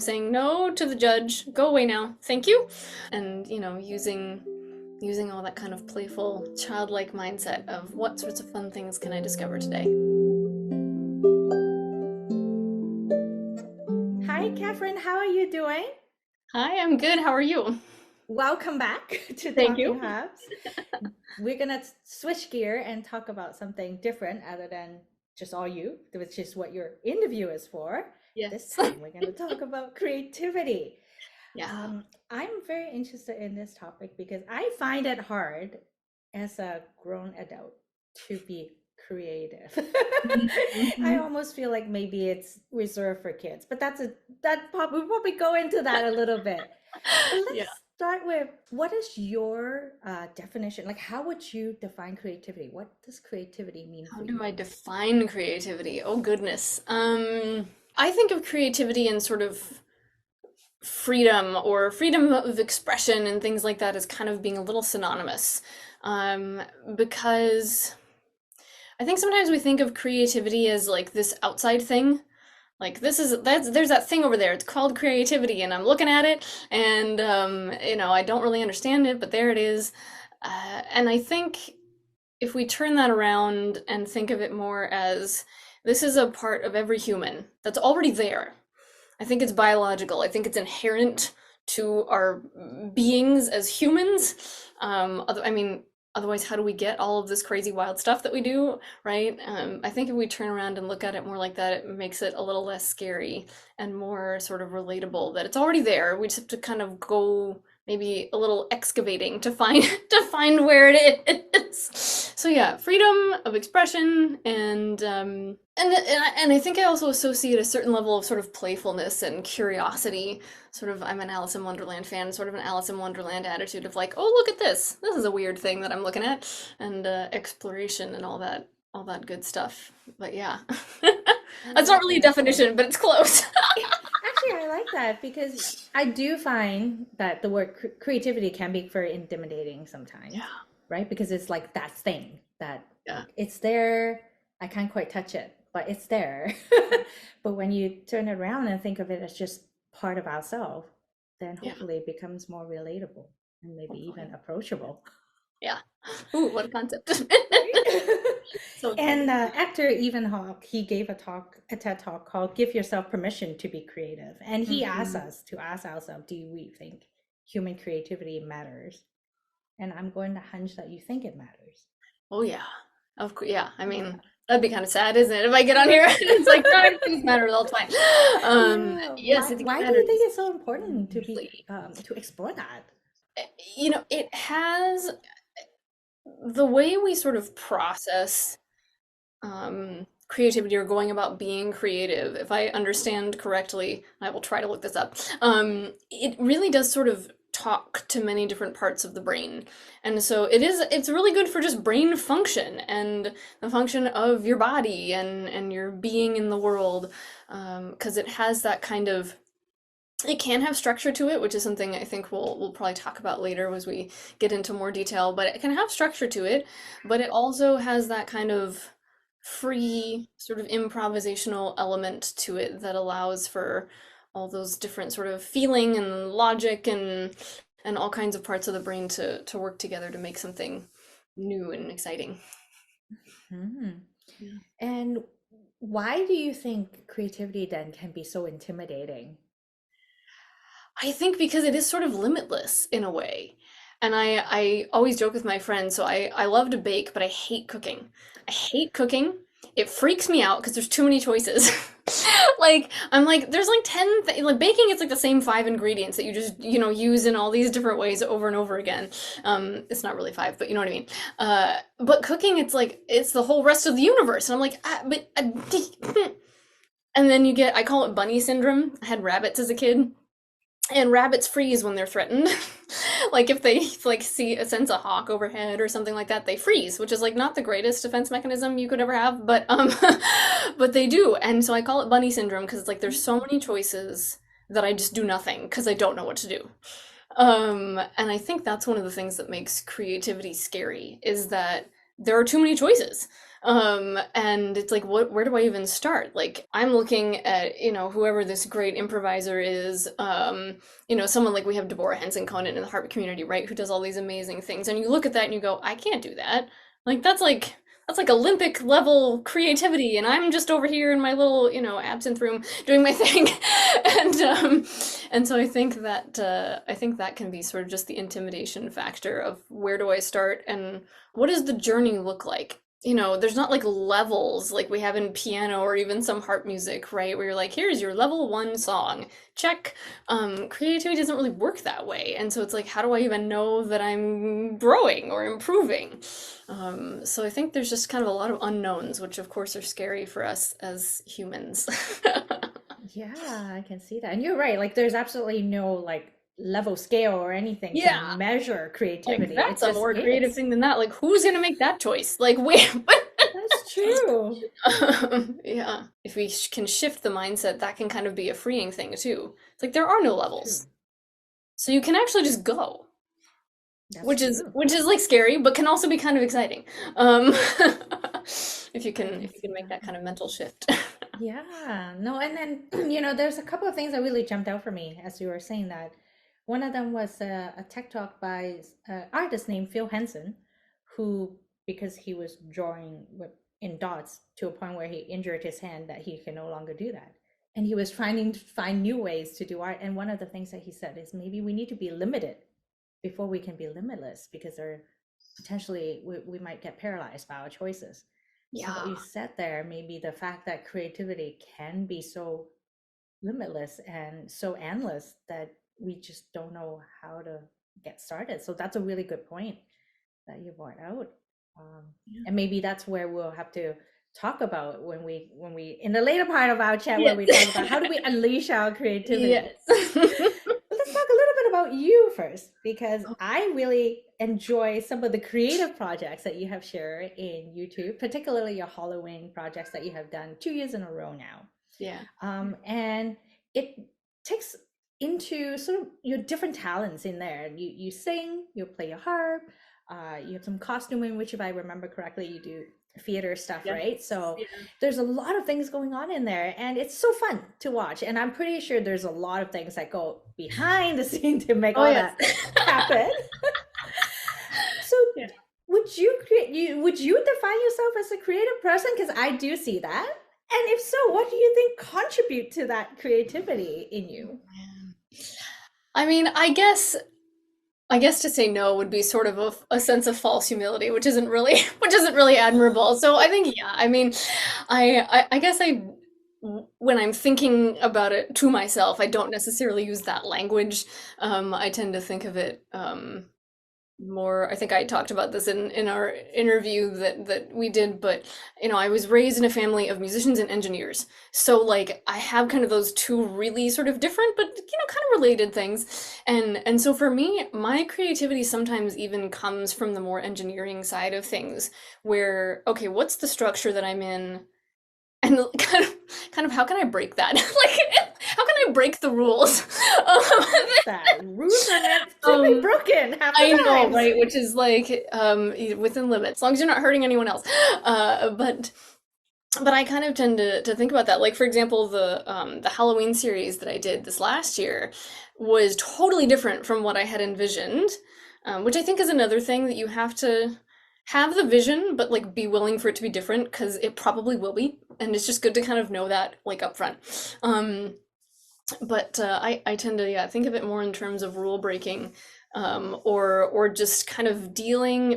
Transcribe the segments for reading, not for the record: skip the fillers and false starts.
saying no to the judge, go away now, thank you. And, using all that kind of playful, childlike mindset of what sorts of fun things can I discover today. Hi, Kathryn. How are you doing? Hi, I'm good. How are you? Welcome back to Thank Talking you. Harps. We're gonna switch gear and talk about something different other than just all you, which is what your interview is for. This Yes. time we're gonna talk about creativity. Yeah. I'm very interested in this topic because I find it hard as a grown adult to be creative. I Mhm. almost feel like maybe it's reserved for kids, but we'll probably go into that a little bit. But Yeah. let's start with what is your definition? Like, how would you define creativity? What does creativity mean How for do you? I define creativity? Oh goodness. I think of creativity in sort of freedom or freedom of expression and things like that as kind of being a little synonymous. Because I think sometimes we think of creativity as like this outside thing. Like there's that thing over there. It's called creativity, and I'm looking at it, and I don't really understand it, but there it is. And I think if we turn that around and think of it more as this is a part of every human that's already there. I think it's biological. I think it's inherent to our beings as humans. I mean, otherwise, how do we get all of this crazy wild stuff that we do, right? I think if we turn around and look at it more like that, it makes it a little less scary and more sort of relatable that it's already there. We just have to kind of go maybe a little excavating to find to find where it is. So yeah, freedom of expression and I think I also associate a certain level of sort of playfulness and curiosity. Sort of, I'm an Alice in Wonderland fan, sort of an Alice in Wonderland attitude of like, oh, look at this. This is a weird thing that I'm looking at, and exploration and all that good stuff. But yeah, I that's not love really a that. definition, but it's close. Actually, I like that because I do find that the word creativity can be very intimidating sometimes, Yeah, right? Because it's like that thing that yeah, like it's there, I can't quite touch it, but it's there. But when you turn it around and think of it as just part of ourselves, then yeah. hopefully it becomes more relatable and maybe even Hopefully, approachable. yeah. Ooh, what a concept! Right? So And exciting. actor Ethan Hawke, he gave a TED talk called "Give Yourself Permission to Be Creative," and he asked Mhm. us to ask ourselves, "Do we think human creativity matters?" And I'm going to hunch that you think it matters. Oh yeah, of course. Yeah, I Yeah. mean that'd be kind of sad, isn't it? If I get on here, Right. it's like no, everything's matters all the time. Yeah. Yes, I think it Why do you think matters it's so important to be hugely. to explore that? It has the way we sort of process creativity or going about being creative. If I understand correctly, I will try to look this up. It really does sort of talk to many different parts of the brain. And so it's really good for just brain function and the function of your body and your being in the world. Because it has that kind of it can have structure to it, which is something I think we'll probably talk about later as we get into more detail, but it can have structure to it, but it also has that kind of free sort of improvisational element to it that allows for all those different sort of feeling and logic and all kinds of parts of the brain to work together to make something new and exciting. Hmm. Yeah. And why do you think creativity then can be so intimidating? I think because it is sort of limitless in a way. And I always joke with my friends, so I love to bake, but I hate cooking. I hate cooking. It freaks me out because there's too many choices. Like I'm like there's like 10 like baking it's like the same five ingredients that you just use in all these different ways over and over again. It's not really five, but you know what I mean. But cooking it's like it's the whole rest of the universe and I'm like and then you get I call it bunny syndrome. I had rabbits as a kid and rabbits freeze when they're threatened. Like if they like see a sense a hawk overhead or something like that, they freeze, which is like not the greatest defense mechanism you could ever have, but but they do. And so I call it bunny syndrome because it's like there's so many choices that I just do nothing because I don't know what to do. And I think that's one of the things that makes creativity scary is that there are too many choices. And it's like, where do I even start? Like, I'm looking at, whoever this great improviser is, someone like we have Deborah Henson Conant in the harp community, right, who does all these amazing things. And you look at that and you go, I can't do that. Like, that's like Olympic level creativity, and I'm just over here in my little, absinthe room doing my thing. And so I think that can be sort of just the intimidation factor of where do I start and what does the journey look like? There's not like levels like we have in piano or even some harp music, right? Where you're like, here's your level one song, check. Creativity doesn't really work that way. And so it's like, how do I even know that I'm growing or improving? So I think there's just kind of a lot of unknowns, which of course are scary for us as humans. Yeah, I can see that. And you're right. Like there's absolutely no like level scale or anything to Yeah, measure like creativity. It that's a just more creative is. thing than that. Like, who's gonna make that choice? Like, we. That's true. Yeah, if we can shift the mindset, that can kind of be a freeing thing too. It's like there are no True. levels, so you can actually just go, That's true. which is like scary, but can also be kind of exciting. Um, if you can I can if you can see make that. that kind of mental shift. Yeah, no, and then there's a couple of things that really jumped out for me as you were saying that. One of them was a tech talk by an artist named Phil Henson, who, because he was drawing in dots to a point where he injured his hand, that he can no longer do that. And he was trying to find new ways to do art. And one of the things that he said is maybe we need to be limited before we can be limitless, because there potentially we might get paralyzed by our choices. So what Yeah, you said there, maybe the fact that creativity can be so limitless and so endless that we just don't know how to get started. So that's a really good point that you brought out. Um, yeah. and maybe that's where we'll have to talk about when we in the later part of our chat, where we talk about how do Yes. we unleash our Yes. creativity. But let's talk a little bit about you first, because I really enjoy some of the creative projects that you have shared in YouTube, particularly your Halloween projects that you have done 2 years in a row now. Yeah. And it takes into sort of your different talents in there. You sing, you play your harp, you have some costuming, which if I remember correctly, you do theater stuff, Yeah. right? So Yeah. there's a lot of things going on in there, and it's so fun to watch. And I'm pretty sure there's a lot of things that go behind the scene to make Oh all yes. that happen. So Yeah. would you define yourself as a creative person? Because I do see that. And if so, what do you think contribute to that creativity in you? Man. I mean, I guess to say no would be sort of a sense of false humility, which isn't really which isn't really admirable. So I think yeah, I mean, I guess when I'm thinking about it to myself, I don't necessarily use that language. I tend to think of it more. I think I talked about this in our interview that we did, but I was raised in a family of musicians and engineers, so like I have kind of those two really sort of different but kind of related things. And so for me, my creativity sometimes even comes from the more engineering side of things, where okay, what's the structure that I'm in, and kind of how can I break that? Like, how can I break the rules? That rules are meant to be um, broken half the I know, times. right? Which is like within limits, as long as you're not hurting anyone else. But I kind of tend to think about that. Like for example, the Halloween series that I did this last year was totally different from what I had envisioned, which I think is another thing that you have to have the vision, but like be willing for it to be different because it probably will be, and it's just good to kind of know that like up front. But I tend to yeah think of it more in terms of rule breaking, or just kind of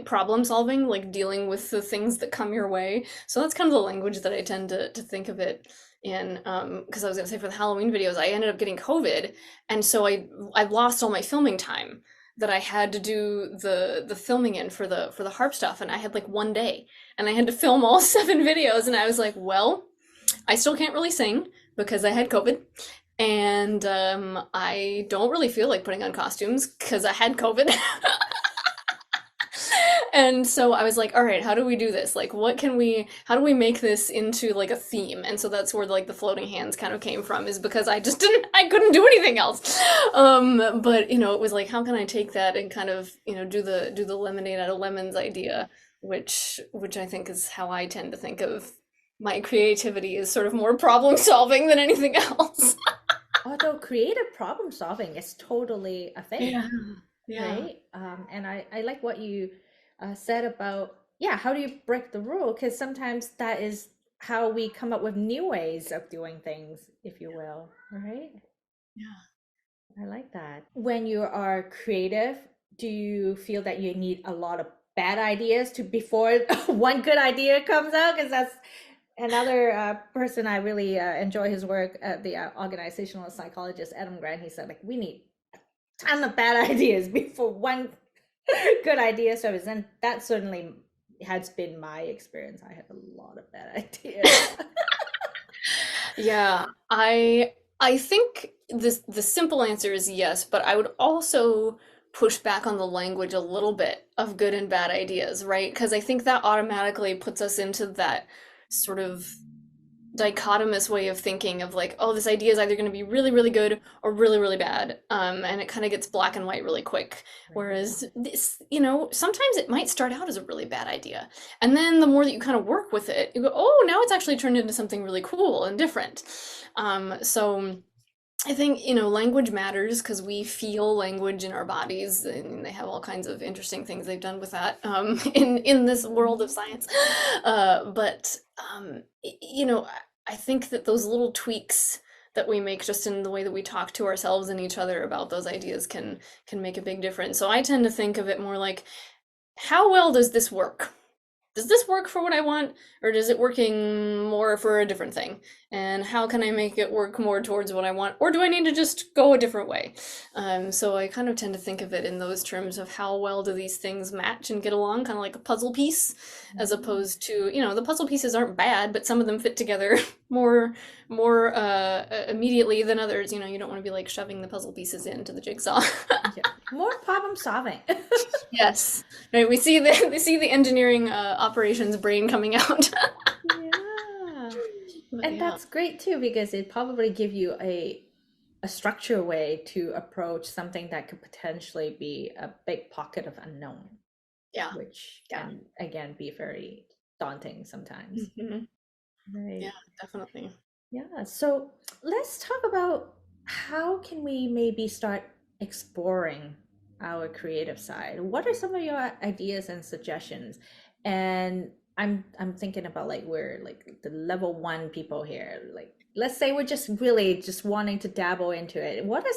problem solving, like dealing with the things that come your way. So that's kind of the language that I tend to think of it in. Because I was gonna say for the Halloween videos, I ended up getting COVID, and so I lost all my filming time that I had to do the filming in for the harp stuff, and I had like one day, and I had to film all 7 videos, and I was like, well, I still can't really sing because I had COVID, and I don't really feel like putting on costumes because I had COVID. And so I was like, all right, how do we do this? Like, how do we make this into like a theme? And so that's where like the floating hands kind of came from, is because I couldn't do anything else. But it was like, how can I take that and kind of, do the lemonade out of lemons idea, which I think is how I tend to think of my creativity, is sort of more problem solving than anything else. Although creative problem solving is totally a thing, Yeah. Yeah. right? And I like what you said about, yeah, how do you break the rule? Because sometimes that is how we come up with new ways of doing things, if you will, right? Yeah. I like that. When you are creative, do you feel that you need a lot of bad ideas to before one good idea comes out? Because that's another person I really enjoy his work, the organizational psychologist Adam Grant. He said, like, we need a ton of bad ideas before one good idea surfaces, and that certainly has been my experience. I have a lot of bad ideas. Yeah, I think the simple answer is yes, but I would also push back on the language a little bit of good and bad ideas, right? Because I think that automatically puts us into that sort of dichotomous way of thinking of like, oh, this idea is either going to be really, really good or really, really bad. And it kind of gets black and white really quick. Right. Whereas this, sometimes it might start out as a really bad idea. And then the more that you kind of work with it, you go, oh, now it's actually turned into something really cool and different. So I think, language matters because we feel language in our bodies, and they have all kinds of interesting things they've done with that in this world of science. But I think that those little tweaks that we make just in the way that we talk to ourselves and each other about those ideas can make a big difference. So I tend to think of it more like, how well does this work? Does this work for what I want, or is it working more for a different thing? And how can I make it work more towards what I want, or do I need to just go a different way? So I kind of tend to think of it in those terms of how well do these things match and get along, kind of like a puzzle piece, as Mm. opposed to, the puzzle pieces aren't bad, but some of them fit together more immediately than others. You don't want to be like shoving the puzzle pieces into the jigsaw. Yeah. More problem solving. Yes. Right, we see the engineering operations brain coming out. Yeah. But And yeah. that's great too, because it probably give you a structure way to approach something that could potentially be a big pocket of unknown, Yeah. which Yeah. can again be very daunting sometimes. Hmm. Yeah, Right. definitely. Yeah. So let's talk about how can we maybe start exploring our creative side? What are some of your ideas and suggestions? And I'm thinking about like we're like the level one people here. Like let's say we're just really just wanting to dabble into it. What are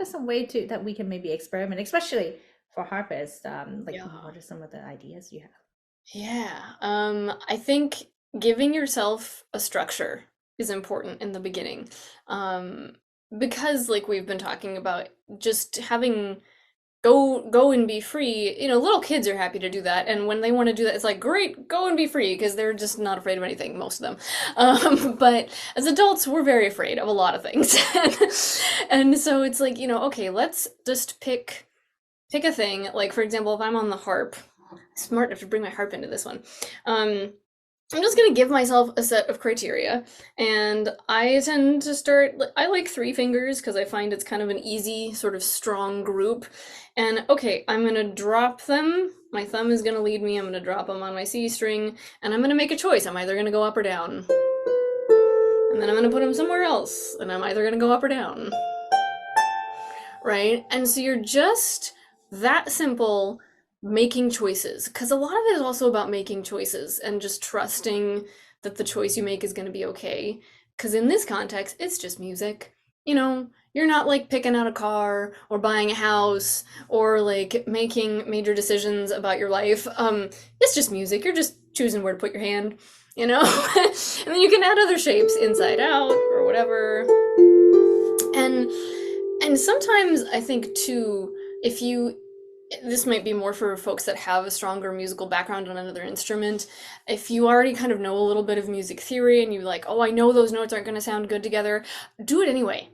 some way to that we can maybe experiment, especially for harpists? Like Yeah. what are some of the ideas you have? Yeah. I think giving yourself a structure is important in the beginning. Um, because like we've been talking about, just having go and be free. Little kids are happy to do that, and when they want to do that, it's like, great, go and be free, because they're just not afraid of anything, most of them. But as adults, we're very afraid of a lot of things. And so it's like, okay, let's just pick a thing. Like, for example, if I'm on the harp, smart enough to bring my harp into this one. I'm just gonna give myself a set of criteria, and I tend to start. I like three fingers because I find it's kind of an easy, sort of strong group. And okay, I'm gonna drop them. My thumb is gonna lead me. I'm gonna drop them on my C string, and I'm gonna make a choice. I'm either gonna go up or down, and then I'm gonna put them somewhere else, and I'm either gonna go up or down, right? And so you're just that simple, making choices, because a lot of it is also about making choices and just trusting that the choice you make is going to be okay. Because in this context, it's just music. You're not like picking out a car or buying a house or like making major decisions about your life. It's just music. You're just choosing where to put your hand, and then you can add other shapes inside out or whatever. And sometimes I think too, if you this might be more for folks that have a stronger musical background on another instrument. If you already kind of know a little bit of music theory and you're like, oh, I know those notes aren't going to sound good together, do it anyway.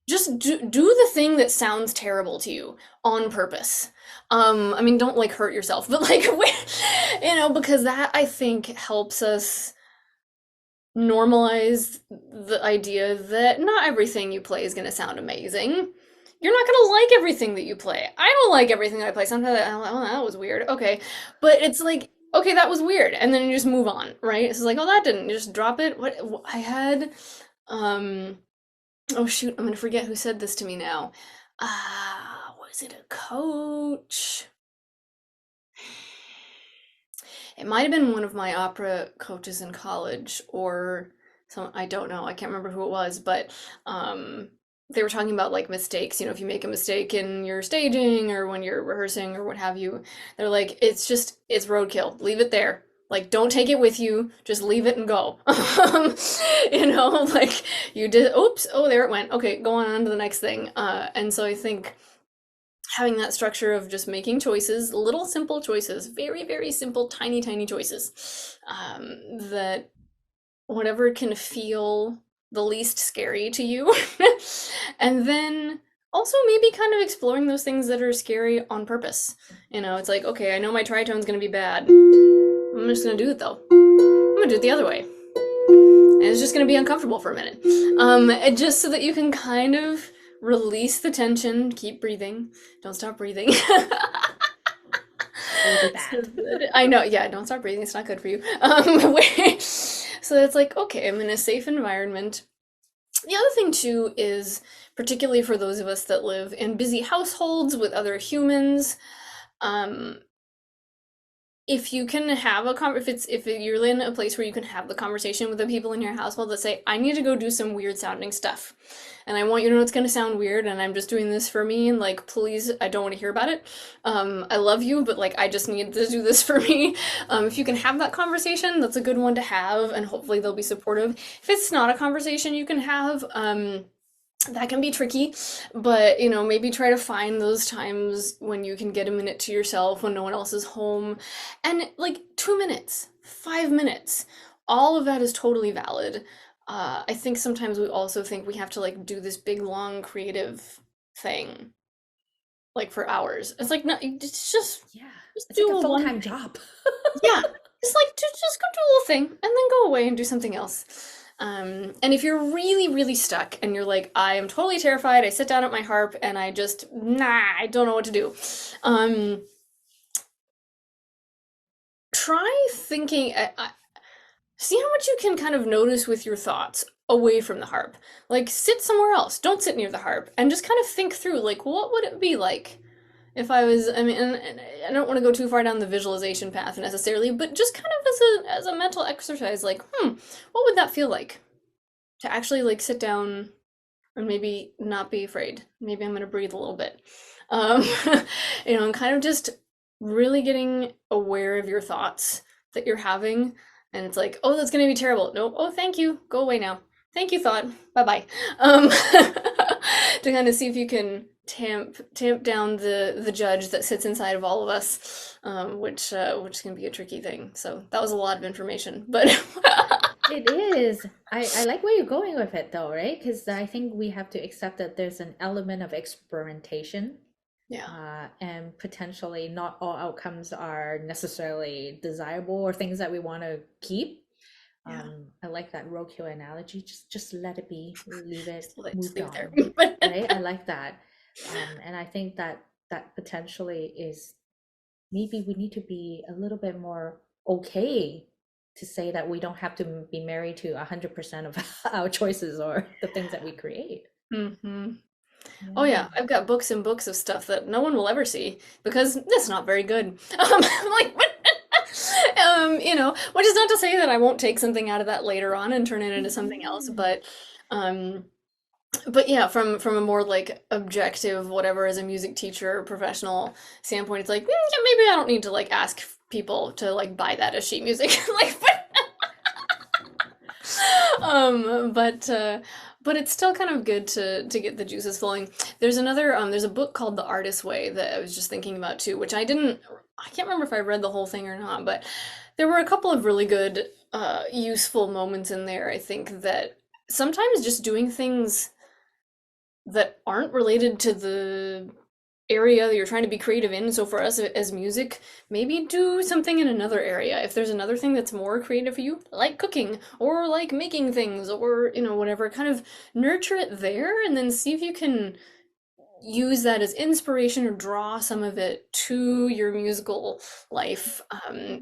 just do the thing that sounds terrible to you on purpose. I mean, don't like hurt yourself, but like, because that I think helps us normalize the idea that not everything you play is going to sound amazing. You're not going to like everything that you play. I don't like everything I play. Sometimes I'm like, oh, that was weird. Okay. But it's like, okay, that was weird. And then you just move on, right? It's like, oh, that didn't. You just drop it. What I had, um, oh shoot, I'm going to forget who said this to me now. Was it a coach? It might have been one of my opera coaches in college or some, I don't know. I can't remember who it was, but um they were talking about like mistakes, if you make a mistake in your staging or when you're rehearsing or what have you, they're like it's roadkill. Leave it there. Like don't take it with you, just leave it and go. Like you did oops, oh there it went. Okay, go on to the next thing. And so I think having that structure of just making choices, little simple choices, very, very simple, tiny, tiny choices, that whatever can feel the least scary to you. And then also maybe kind of exploring those things that are scary on purpose. It's like, okay, I know my tritone's gonna be bad. I'm just gonna do it though. I'm gonna do it the other way. And it's just gonna be uncomfortable for a minute. Just so that you can kind of release the tension, keep breathing, don't stop breathing. Really So bad. that, I know, yeah, don't stop breathing, it's not good for you. So it's like, okay, I'm in a safe environment. The other thing too is, particularly for those of us that live in busy households with other humans, um, if you can have if you're in a place where you can have the conversation with the people in your household that say, I need to go do some weird sounding stuff, and I want you to know it's going to sound weird, and I'm just doing this for me, and like please, I don't want to hear about it. I love you, but like I just need to do this for me. If you can have that conversation, that's a good one to have, and hopefully they'll be supportive. If it's not a conversation you can have, that can be tricky, but maybe try to find those times when you can get a minute to yourself when no one else is home. And like 2 minutes, 5 minutes, all of that is totally valid. I think sometimes we also think we have to like do this big long creative thing like for hours. It's like no, it's Yeah, just it's like a do a one full-time thing. job. Yeah, just like just go do a little thing and then go away and do something else. And if you're really, really stuck and you're like, I am totally terrified, I sit down at my harp and I just, I don't know what to do. Um, Try thinking, see how much you can kind of notice with your thoughts away from the harp. Like, sit somewhere else. Don't sit near the harp and just kind of think through, like, what would it be like if I was, I mean, and I don't want to go too far down the visualization path necessarily, but just kind of as a mental exercise, like, what would that feel like to actually like sit down and maybe not be afraid. Maybe I'm gonna breathe a little bit. Um, and kind of just really getting aware of your thoughts that you're having. And it's like, oh, that's gonna be terrible. No, oh, thank you. Go away now. Thank you, thought. Bye bye. To kind of see if you can tamp down the judge that sits inside of all of us, which can be a tricky thing. So that was a lot of information, but It is. I like where you're going with it though, right? Because I think we have to accept that there's an element of experimentation, yeah, and potentially not all outcomes are necessarily desirable or things that we want to keep. yeah. I like that roadkill analogy. Just let it be, leave it, Just moved leave it there. on, right? I like that. And I think that that potentially is maybe we need to be a little bit more okay to say that we don't have to be married to 100% of our choices or the things that we create. Hmm. Oh Yeah. yeah, I've got books and books of stuff that no one will ever see because it's not very good. Like, which is not to say that I won't take something out of that later on and turn it into something else, Yeah. um, but yeah, from a more like objective, whatever, as a music teacher or professional standpoint, it's like, yeah, maybe I don't need to like ask people to like buy that as sheet music, like, but it's still kind of good to get the juices flowing. There's a book called The Artist's Way that I was just thinking about too, which I can't remember if I read the whole thing or not, but there were a couple of really good useful moments in there. I think that sometimes just doing things that aren't related to the area that you're trying to be creative in. So for us as music, maybe do something in another area. If there's another thing that's more creative for you, like cooking or like making things or, whatever, kind of nurture it there and then see if you can use that as inspiration or draw some of it to your musical life.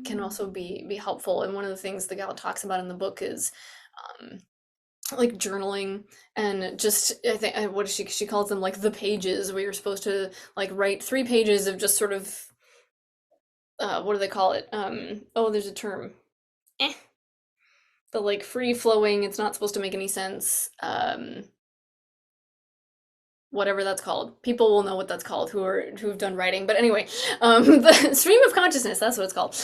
Can also be helpful. And one of the things the gal talks about in the book is um, like journaling and just I think what is she calls them like the pages where you're supposed to like write 3 pages of just sort of what do they call it? Oh, there's a term. Eh. The like free flowing, it's not supposed to make any sense. Whatever that's called. People will know what that's called who've done writing. But anyway, the stream of consciousness, that's what it's called.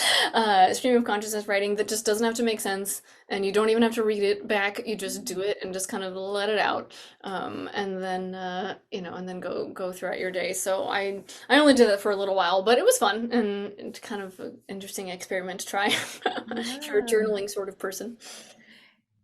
Stream of consciousness writing that just doesn't have to make sense and you don't even have to read it back. You just do it and just kind of let it out. And then and then go throughout your day. So I only did that for a little while, but it was fun and kind of an interesting experiment to try if you're a Yeah. journaling sort of person.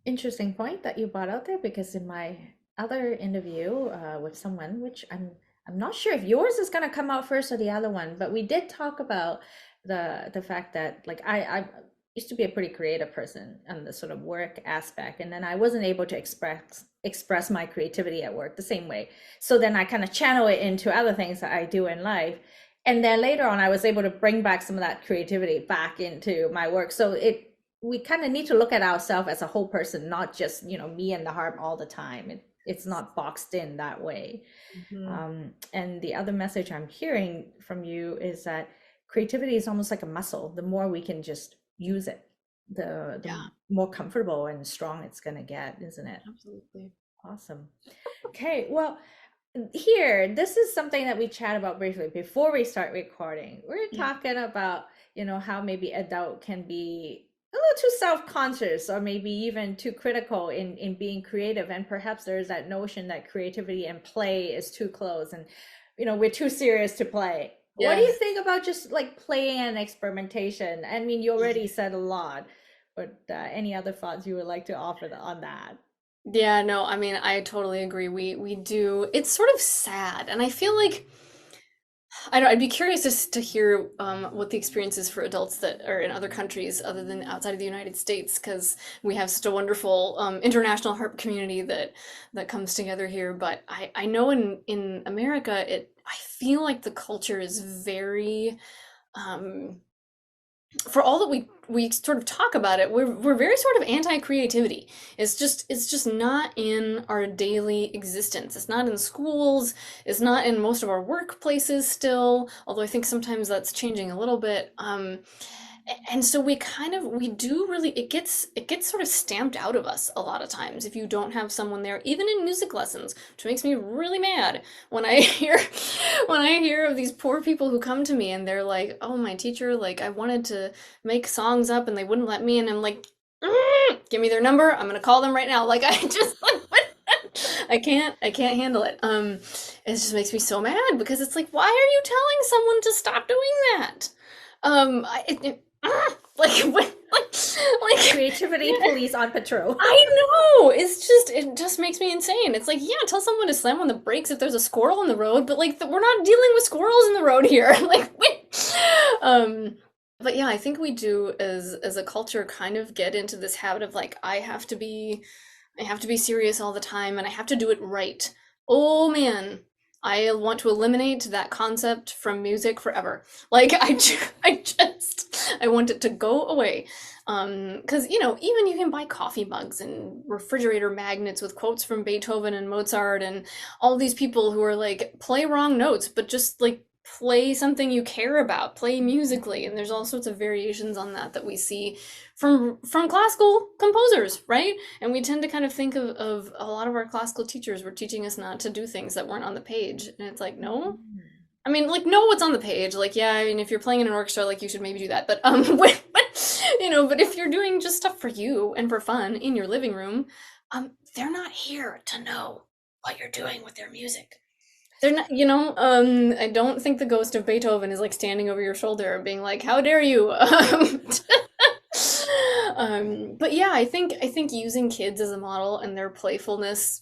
Interesting point that you brought out there because in my other interview with someone, which I'm not sure if yours is going to come out first or the other one, but we did talk about the fact that like I used to be a pretty creative person on the sort of work aspect, and then I wasn't able to express my creativity at work the same way. So then I kind of channel it into other things that I do in life. And then later on, I was able to bring back some of that creativity back into my work. So we kind of need to look at ourselves as a whole person, not just, me and the harp all the time. It's not boxed in that way. Mhm. And the other message I'm hearing from you is that creativity is almost like a muscle. The more we can just use it, the Yeah, more comfortable and strong it's going to get, isn't it? absolutely. Awesome. Okay, well, here, this is something that we chat about briefly before we start recording. We're Yeah. talking about, how maybe adult can be a little too self-conscious or maybe even too critical in being creative. And perhaps there's that notion that creativity and play is too close and, we're too serious to play. What do Yeah. you think about just like playing and experimentation? I mean, you already said a lot, but any other thoughts you would like to offer on that? Yeah, no, I mean, I totally agree. We do. It's sort of sad, and I feel like I don't. I'd be curious to hear what the experience is for adults that are in other countries other than outside of the United States, because we have such a wonderful international harp community that comes together here. But I know in America, I feel like the culture is very um, for all that we sort of talk about it, we're very sort of anti-creativity. It's just not in our daily existence. It's not in schools, it's not in most of our workplaces still, although I think sometimes that's changing a little bit. And so we do really it gets sort of stamped out of us a lot of times if you don't have someone there, even in music lessons, which makes me really mad when I hear when I hear of these poor people who come to me and they're like, "Oh, my teacher, like I wanted to make songs up and they wouldn't let me," and I'm like, Give me their number. I'm gonna call them right now." Like I just like what? I can't handle it. It just makes me so mad because it's like, why are you telling someone to stop doing that? Like what? Like Creativity police on patrol. I know. It just makes me insane. It's like, yeah, tell someone to slam on the brakes if there's a squirrel in the road, but like we're not dealing with squirrels in the road here. Like, wait. Um, but yeah, I think we do as a culture kind of get into this habit of like I have to be serious all the time and I have to do it right. Oh man, I want to eliminate that concept from music forever. Like I want it to go away. Because even you can buy coffee mugs and refrigerator magnets with quotes from Beethoven and Mozart and all these people who are like play wrong notes, but just like play something you care about, play musically, and there's all sorts of variations on that we see from classical composers, right? And we tend to kind of think of a lot of our classical teachers were teaching us not to do things that weren't on the page, and it's like, no, I mean, like, know what's on the page. Like, yeah, I mean, if you're playing in an orchestra, like, you should maybe do that. But, but if you're doing just stuff for you and for fun in your living room, they're not here to know what you're doing with their music. They're not, I don't think the ghost of Beethoven is like standing over your shoulder and being like, "How dare you?" But yeah, I think using kids as a model and their playfulness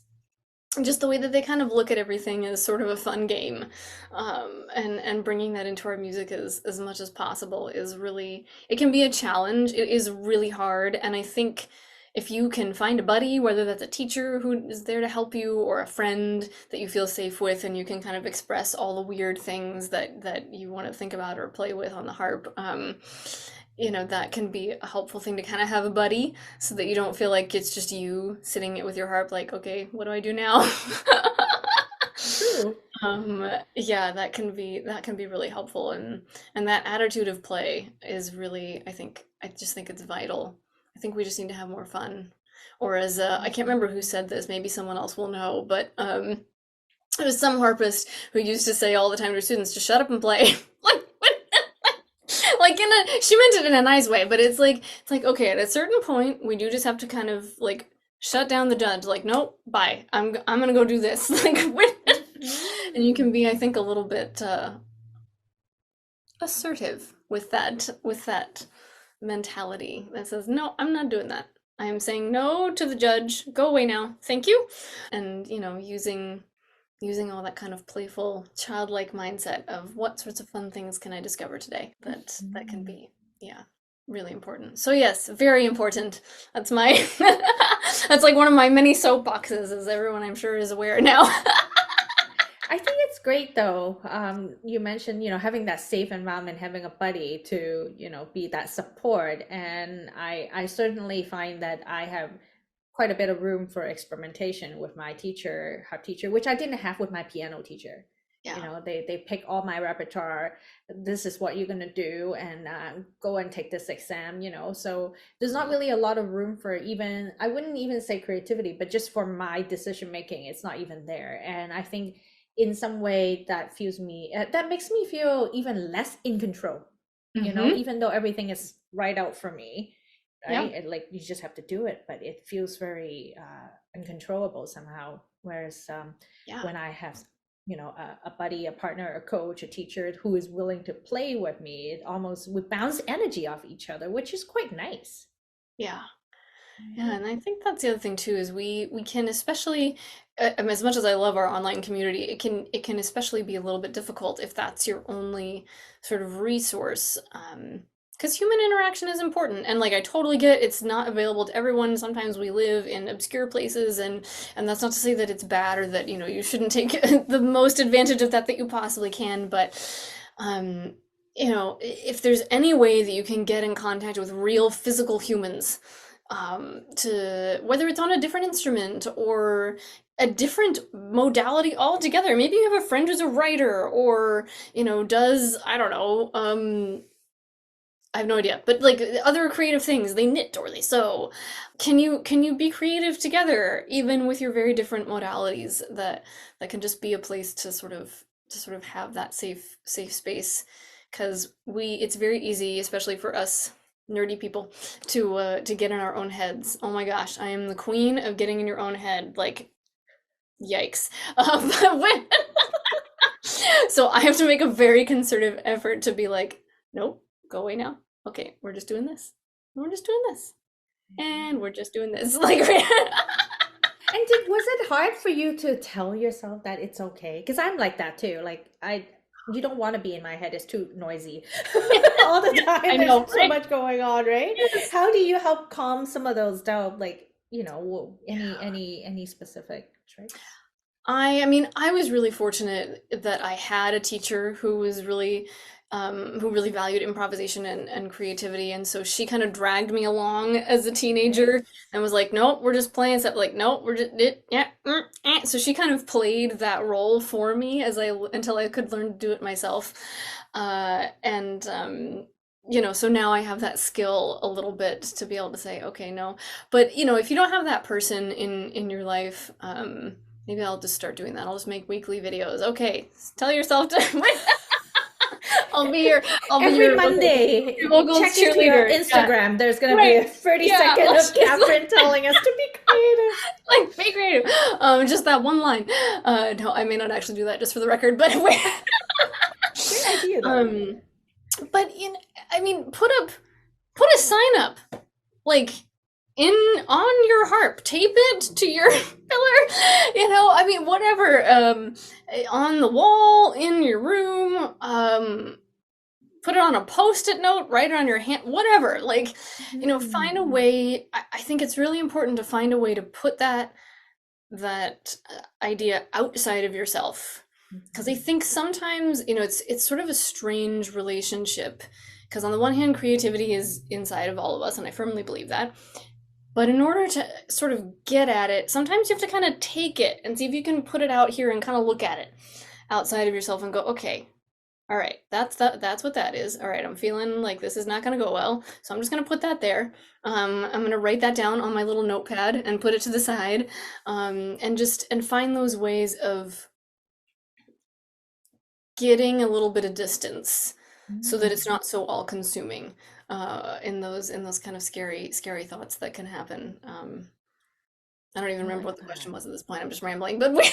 just the way that they kind of look at everything as sort of a fun game, and bringing that into our music as much as possible is really, it can be a challenge. It is really hard, and I think if you can find a buddy, whether that's a teacher who is there to help you or a friend that you feel safe with, and you can kind of express all the weird things that you want to think about or play with on the harp, that can be a helpful thing to kind of have a buddy so that you don't feel like it's just you sitting it with your harp like, okay, what do I do now? True. Yeah, that can be really helpful, and that attitude of play is really, I just think it's vital. I think we just need to have more fun. Or as I can't remember who said this, maybe someone else will know, but there was some harpist who used to say all the time to her students, just shut up and play. Like, like she meant it in a nice way, but it's like okay, at a certain point we do just have to kind of like shut down the judge, like, nope, bye, I'm gonna go do this. Like, and you can be, I think, a little bit assertive with that mentality that says, no, I'm not doing that. I am saying no to the judge, go away now, thank you. And using all that kind of playful, childlike mindset of what sorts of fun things can I discover today. That can Mhm. be, yeah, really important. So yes, very important. That's my that's like one of my many soapboxes, as everyone I'm sure is aware now. I think it's great though. You mentioned, having that safe environment, having a buddy to, be that support. And I certainly find that I have quite a bit of room for experimentation with my teacher, harp teacher, which I didn't have with my piano teacher. Yeah, They pick all my repertoire. This is what you're gonna do, and go and take this exam. So there's not really a lot of room for, even, I wouldn't even say creativity, but just for my decision making, it's not even there. And I think in some way that that makes me feel even less in control. mm-hmm. Even though everything is right out for me, Yeah, right? Like you just have to do it, but it feels very uncontrollable somehow. Whereas yeah. when I have, a buddy, a partner, a coach, a teacher who is willing to play with me, it almost, we bounce energy off each other, which is quite nice. Yeah. Yeah, Right? and I think that's the other thing too, is we can especially, as much as I love our online community, it can especially be a little bit difficult if that's your only sort of resource. Because human interaction is important, and like I totally get it's not available to everyone. Sometimes we live in obscure places, and that's not to say that it's bad or that you shouldn't take the most advantage of that you possibly can. But um, if there's any way that you can get in contact with real physical humans, to whether it's on a different instrument or a different modality altogether. Maybe you have a friend who's a writer or, does, I don't know, I have no idea, but like other creative things, they knit or they sew. Can you be creative together, even with your very different modalities? That can just be a place to sort of have that safe space, because it's very easy, especially for us nerdy people, to get in our own heads. Oh my gosh, I am the queen of getting in your own head. Like, yikes. When, so I have to make a very concerted effort to be like, nope, go away now. Okay, we're just doing this. We're just doing this. And we're just doing this. Like, And was it hard for you to tell yourself that it's okay? Because I'm like that too. Like you don't want to be in my head. It's too noisy all the I time. There's know, so right? much going on, right? Yes. How do you help calm some of those down? Like, Yeah. any specific tricks? I mean, I was really fortunate that I had a teacher who really valued improvisation and creativity, and so she kind of dragged me along as a Right. teenager and was like, "Nope, we're just playing stuff." Like, "Nope, we're just it, yeah." So she kind of played that role for me until I could learn to do it myself, and so now I have that skill a little bit to be able to say, "Okay, no," but if you don't have that person in your life, maybe I'll just start doing that. I'll just make weekly videos. Okay, tell yourself to. I'll be your I'll be Every your Monday, local check into your cheerleader. Yeah. Instagram. There's gonna be Right. a 30 Yeah. second Let's of just Kathryn telling us to be creative. be creative. Just that one line. No, I may not actually do that, just for the record, but Great idea though. um but I mean, put a sign up, like, in on your harp, tape it to your I mean, whatever, on the wall, in your room, put it on a post-it note, write it on your hand, whatever. Like, find a Mm. way. I think it's really important to find a way to put that idea outside of yourself, because I Mhm. think sometimes it's sort of a strange relationship, because on the one hand creativity is inside of all of us, and I firmly believe that, but in order to sort of get at it, sometimes you have to kind of take it and see if you can put it out here and kind of look at it outside of yourself and go, okay, all right, that's what that is. All right, I'm feeling like this is not going to go well, so I'm just going to put that there. I'm going to write that down on my little notepad and put it to the side, and find those ways of getting a little bit of distance, so that it's Mm. not so all-consuming, in those kind of scary thoughts that can happen. I don't even I remember like what the question that. was at this point. I'm just rambling, but we.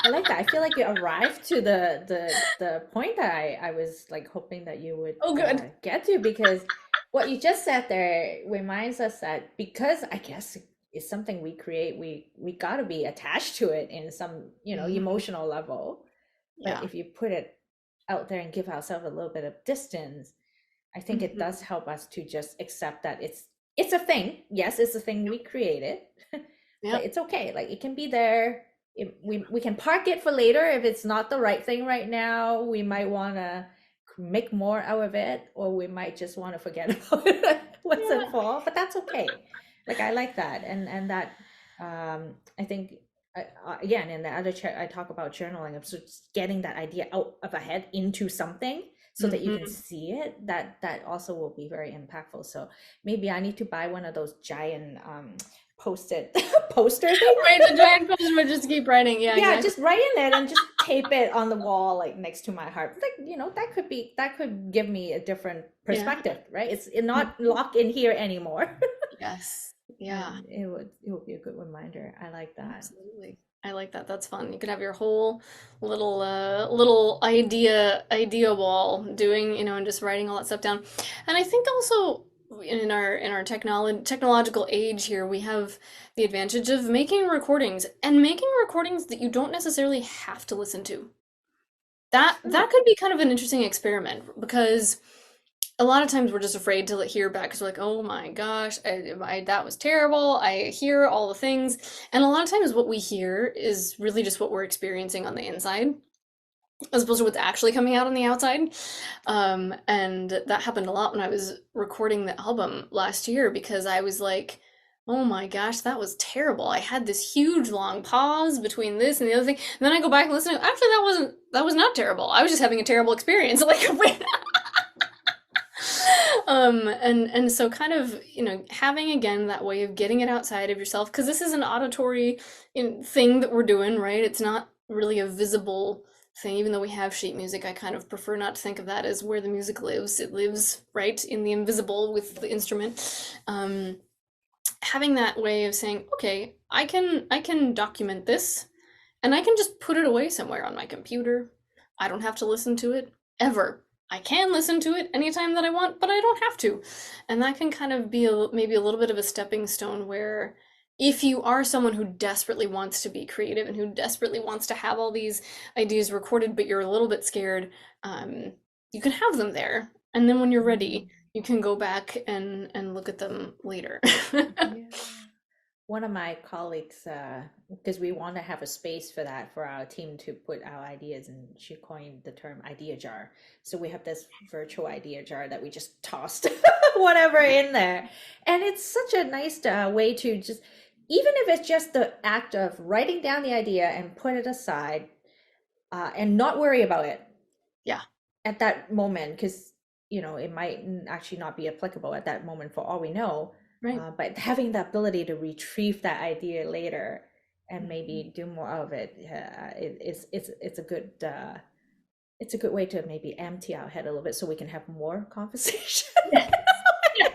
I like that. I feel like you arrived to the point that I was like hoping that you would Oh, good. get to, because what you just said there reminds us that, because I guess it's something we create, we got to be attached to it in some, Mhm. emotional level. But Yeah. if you put it out there and give ourselves a little bit of distance, I think it does Mhm. help us to just accept that it's a thing. Yes, it's a thing we created, but Yep. it's okay. Like, it can be there. We can park it for later if it's not the right thing right now. We might want to make more out of it, or we might just want to forget about it once and Yeah. for all. But that's okay. Like, I like that, and that I think again, in the other chat I talk about journaling of just getting that idea out of a head into something so that you can Mhm. see it. That also will be very impactful. So maybe I need to buy one of those giant post-it poster thing. Right, the giant poster would just keep writing. Yeah, Yeah, exactly. just write in it and just tape it on the wall, like next to my harp. Like, that could give me a different Yeah. perspective, right? It's Mhm. not locked in here anymore. Yes. Yeah. And it would be a good reminder. I like that. Absolutely. I like that. That's fun. You could have your whole little idea wall doing, and just writing all that stuff down. And I think also in our technological age here, we have the advantage of making recordings that you don't necessarily have to listen to. That True. could be kind of an interesting experiment, because a lot of times we're just afraid to hear back, because we're like, oh my gosh, that was terrible. I hear all the things. And a lot of times what we hear is really just what we're experiencing on the inside, as opposed to what's actually coming out on the outside. And that happened a lot when I was recording the album last year, because I was like, oh my gosh, that was terrible. I had this huge long pause between this and the other thing. And then I go back and listen. Actually, that was not terrible. I was just having a terrible experience. Like, and so kind of, having again that way of getting it outside of yourself, because this is an auditory thing that we're doing, right? It's not really a visible thing. Even though we have sheet music, I kind of prefer not to think of that as where the music lives. It lives right in the invisible with the instrument. Having that way of saying, okay, I can document this, and I can just put it away somewhere on my computer. I don't have to listen to it ever. I can listen to it anytime that I want, but I don't have to. And that can kind of be maybe a little bit of a stepping stone, where if you are someone who desperately wants to be creative and who desperately wants to have all these ideas recorded, but you're a little bit scared, you can have them there. And then when you're ready, Mm. you can go back and look at them later. Yeah. One of my colleagues, because we want to have a space for that for our team to put our ideas, and she coined the term idea jar. So we have this virtual idea jar that we just tossed whatever in there. And it's such a nice way to just, even if it's just the act of writing down the idea and put it aside, and not worry about it Yeah, at that moment, because it might actually not be applicable at that moment for all we know. right. But having the ability to retrieve that idea later and Mhm. maybe do more of it, it's a good way to maybe empty our head a little bit so we can have more conversation. Yes. Yeah.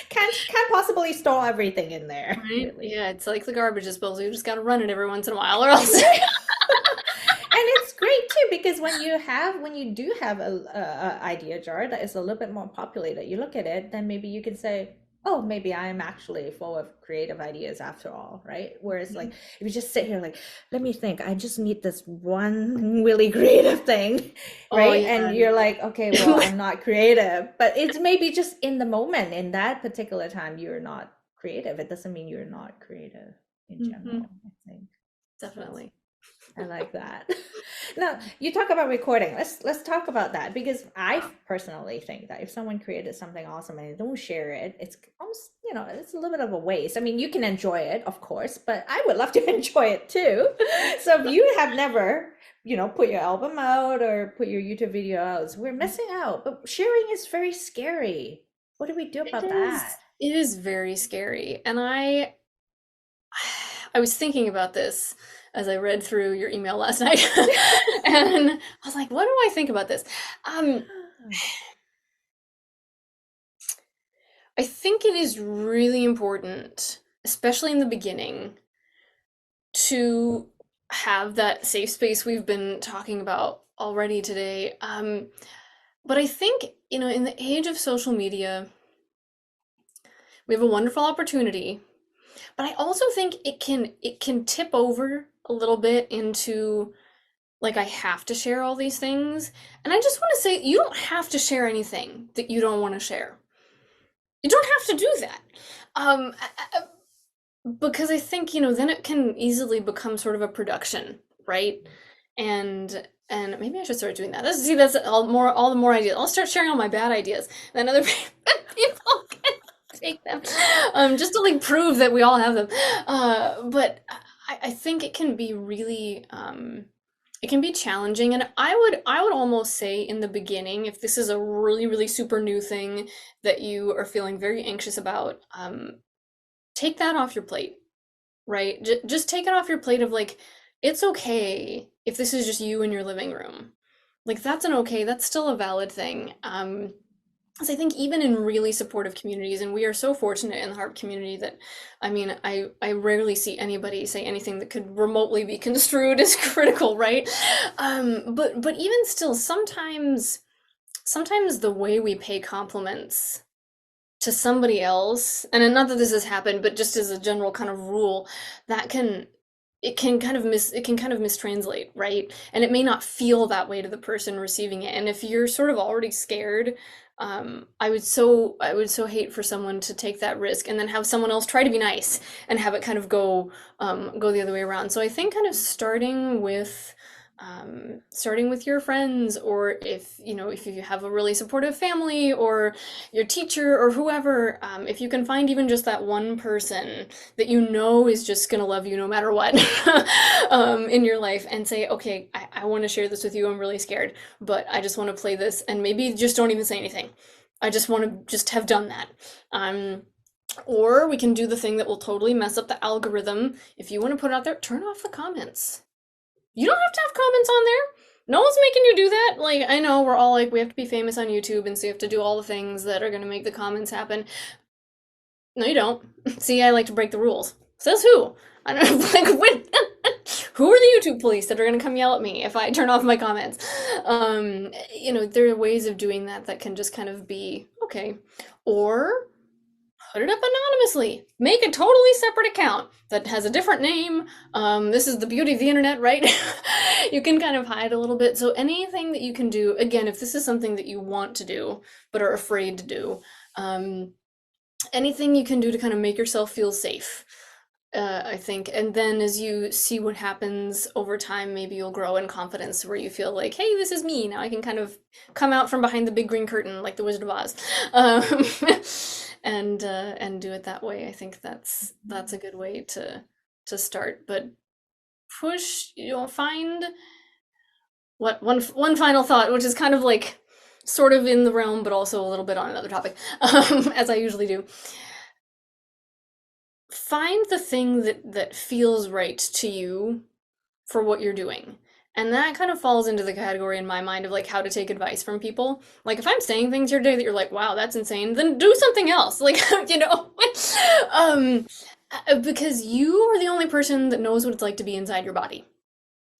Can't possibly store everything in there, Right? really. Yeah, it's like the garbage disposal. You just got to run it every once in a while, or else. And it's great too, because when you do have a idea jar that is a little bit more populated, you look at it, then maybe you can say, oh, maybe I'm actually full of creative ideas after all, right? Whereas like if you just sit here like, let me think, I just need this one really creative thing, Oh right? yeah. And you're like, okay, well, I'm not creative, but it's maybe just in the moment, in that particular time, you're not creative. It doesn't mean you're not creative in Mhm. general, I think. So that's Definitely. I like that. Now, you talk about recording. Let's talk about that because I personally think that if someone created something awesome and they don't share it, it's almost, it's a little bit of a waste. I mean, you can enjoy it, of course, but I would love to enjoy it too. So if you have never, put your album out or put your YouTube video out, we're missing out. But sharing is very scary. What do we do It about that? is it is very scary. And I was thinking about this as I read through your email last night. And I was like, what do I think about this? Um, I think it is really important, especially in the beginning, to have that safe space we've been talking about already today. But I think, in the age of social media, we have a wonderful opportunity, but I also think it can tip over a little bit into like I have to share all these things. And I just want to say you don't have to share anything that you don't want to share. You don't have to do that. Um, because I think, then it can easily become sort of a production, right? And maybe I should start doing that. That's all the more ideas. I'll start sharing all my bad ideas. Then other people can take them. Just to like prove that we all have them. But I think it can be really it can be challenging, and I would almost say in the beginning, if this is a really, really super new thing that you are feeling very anxious about, take that off your plate, right? Just take it off your plate of like, it's okay if this is just you in your living room. Like that's still a valid thing. So I think even in really supportive communities, and we are so fortunate in the harp community that, I mean, I rarely see anybody say anything that could remotely be construed as critical, right? But even still, sometimes the way we pay compliments to somebody else, and not that this has happened, but just as a general kind of rule, that can it can kind of mistranslate, right? And it may not feel that way to the person receiving it. And if you're sort of already scared, I would so hate for someone to take that risk and then have someone else try to be nice and have it kind of go the other way around. So I think kind of starting with your friends, or if you have a really supportive family or your teacher or whoever, if you can find even just that one person that is just gonna love you no matter what, in your life, and say, okay, I want to share this with you. I'm really scared, but I just want to play this, and maybe just don't even say anything. I just want to just have done that. Um, or we can do the thing that will totally mess up the algorithm. If you want to put it out there, turn off the comments. You don't have to have comments on there. No one's making you do that. Like, I know we're all like, we have to be famous on YouTube, and so you have to do all the things that are going to make the comments happen. No, you don't. See, I like to break the rules. Says who? I don't know, like, when, who are the YouTube police that are going to come yell at me if I turn off my comments? There are ways of doing that that can just kind of be okay. Or put it up anonymously. Make a totally separate account that has a different name. This is the beauty of the internet, right? You can kind of hide a little bit. So anything that you can do, again, if this is something that you want to do but are afraid to do, anything you can do to kind of make yourself feel safe. I think, and then as you see what happens over time, maybe you'll grow in confidence where you feel like, hey, this is me. Now I can kind of come out from behind the big green curtain like the Wizard of Oz, um, and do it that way. I think that's a good way to start. But find what one final thought, which is kind of like sort of in the realm, but also a little bit on another topic, as I usually do. Find the thing that feels right to you for what you're doing. And that kind of falls into the category in my mind of like how to take advice from people. Like if I'm saying things here today that you're like, wow, that's insane, then do something else. Like, um, because you are the only person that knows what it's like to be inside your body.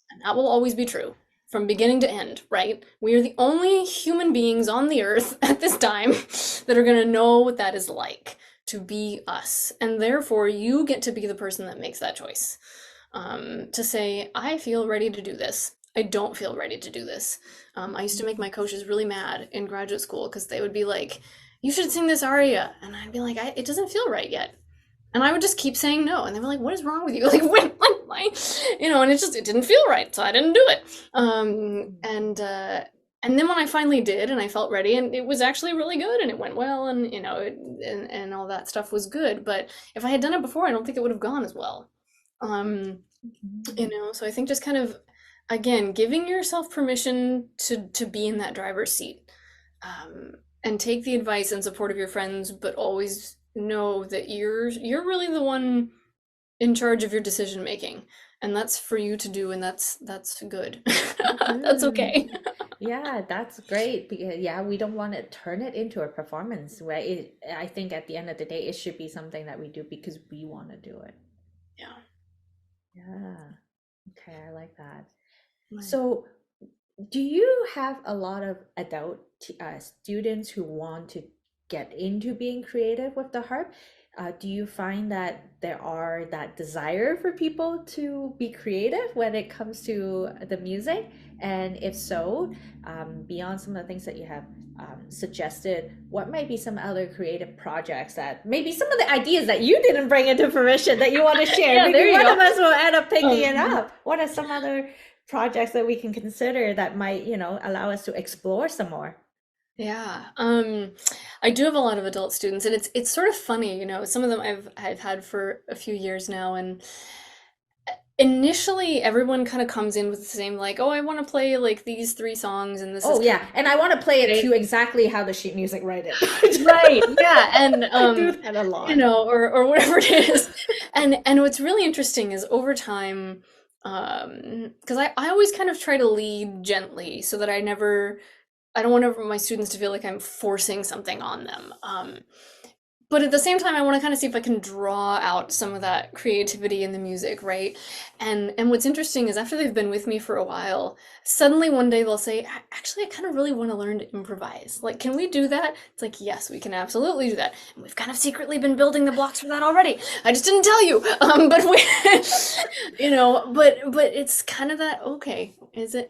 And that will always be true from beginning to end, right? We are the only human beings on the earth at this time that are going to know what that is like to be us. And therefore, you get to be the person that makes that choice. To say, I feel ready to do this. I don't feel ready to do this. I used to make my coaches really mad in graduate school because they would be like, you should sing this aria. And I'd be like, it doesn't feel right yet. And I would just keep saying no. And they were like, what is wrong with you? Like, why? And it didn't feel right. So I didn't do it. And then when I finally did and I felt ready and it was actually really good and it went well and, and all that stuff was good. But if I had done it before, I don't think it would have gone as well. So I think just kind of, again, giving yourself permission to be in that driver's seat, and take the advice and support of your friends, but always know that you're really the one in charge of your decision making, and that's for you to do, and that's good. That's okay. Yeah, that's great because yeah, we don't want to turn it into a performance, right? I think at the end of the day, it should be something that we do because we want to do it. Yeah. Yeah. Okay, I like that. Right. So, do you have a lot of adult students who want to get into being creative with the harp? Do you find that there are that desire for people to be creative when it comes to the music? And if so, beyond some of the things that you have suggested, what might be some other creative projects that maybe some of the ideas that you didn't bring into fruition that you want to share? Yeah, there Maybe you one go. of us will end up picking it up. What are some other projects that we can consider that might, allow us to explore some more? Yeah. I do have a lot of adult students and it's sort of funny, some of them I've had for a few years now, and initially everyone kind of comes in with the same like, oh, I want to play like these three songs and this is Oh kind yeah, and I want to play it of to exactly how the sheet music write it. right. Yeah. And I do that a lot. or whatever it is. And what's really interesting is over time, because I always kind of try to lead gently so that I don't want my students to feel like I'm forcing something on them. But at the same time, I want to kind of see if I can draw out some of that creativity in the music, right? And what's interesting is after they've been with me for a while, suddenly one day they'll say, "Actually, I kind of really want to learn to improvise. Like, can we do that?" It's like, yes, we can absolutely do that. And we've kind of secretly been building the blocks for that already. I just didn't tell you. But we, but it's kind of that. Okay,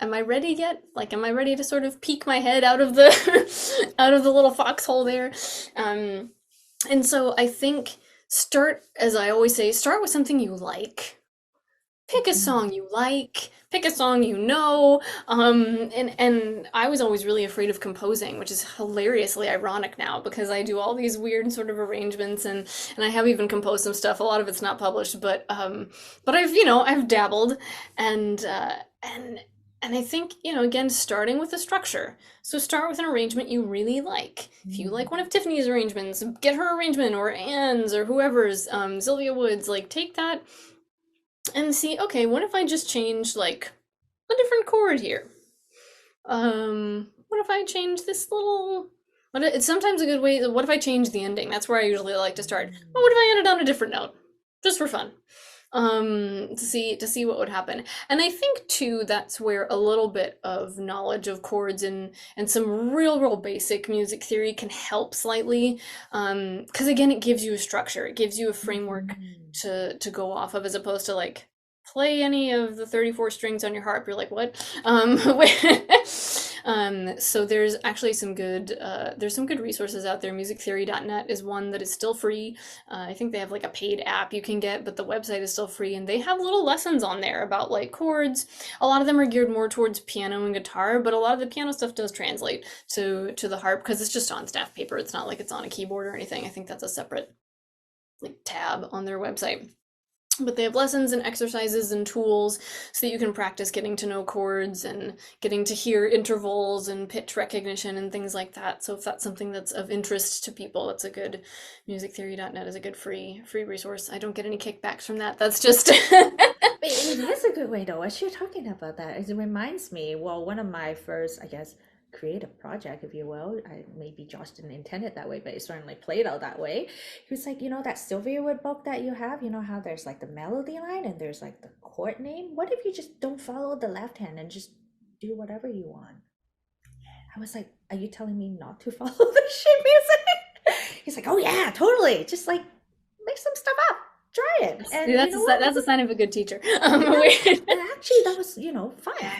am I ready yet? Like, am I ready to sort of peek my head out of the out of the little foxhole there? And so I think as I always say, start with something you like. Pick a song you like, pick a song you know. And I was always really afraid of composing, which is hilariously ironic now because I do all these weird sort of arrangements and I have even composed some stuff. A lot of it's not published, but I've dabbled and I think, again, starting with a structure. So start with an arrangement you really like. If you like one of Tiffany's arrangements, get her arrangement or Anne's or whoever's, Sylvia Wood's, like take that and see, okay, what if I just changed like a different chord here? What if I change this little, it's sometimes a good way, what if I change the ending? That's where I usually like to start. Oh, what if I ended on a different note? Just for fun. To see what would happen. And I think too that's where a little bit of knowledge of chords and some real basic music theory can help slightly, because again it gives you a structure, it gives you a framework to go off of, as opposed to like play any of the 34 strings on your harp. You're like, what? So there's actually some good resources out there. Musictheory.net is one that is still free. I think they have like a paid app you can get, but the website is still free, and they have little lessons on there about like chords. A lot of them are geared more towards piano and guitar, but a lot of the piano stuff does translate to the harp because it's just on staff paper. It's not like it's on a keyboard or anything. I think that's a separate like tab on their website. But they have lessons and exercises and tools so that you can practice getting to know chords and getting to hear intervals and pitch recognition and things like that. So if that's something that's of interest to people, it's a good, musictheory.net is a good free resource. I don't get any kickbacks from that. That's just It is a good way though. As you're talking about that, it reminds me, well, one of my first, I guess, creative project, if you will. Maybe Josh didn't intend it that way, but it certainly played out that way. He was like, that Sylvia Wood book that you have, how there's like the melody line and there's like the chord name. What if you just don't follow the left hand and just do whatever you want? I was like, are you telling me not to follow the sheet music? He's like, oh yeah, totally. Just like make some stuff up, try it. See, And you know what? that's a sign of a good teacher. And actually that was, fun, Yeah.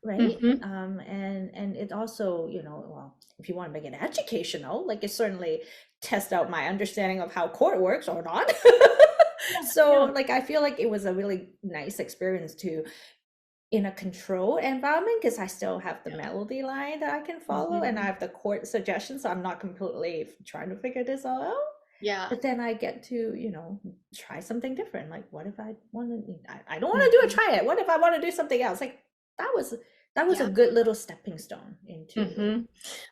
right? Hmm. And it also, well, if you want to make it educational, like it certainly test out my understanding of how chord works or not. So Yeah. like I feel like it was a really nice experience to in a controlled environment because I still have the Yeah. melody line that I can follow and I Hmm. have the chord suggestions, so I'm not completely trying to figure this all out. Yeah. But then I get to, try something different. Like, what if I want to? I don't want to do a Hmm. try it. What if I want to do something else? Like that was a Yeah. good little stepping stone into. Hmm.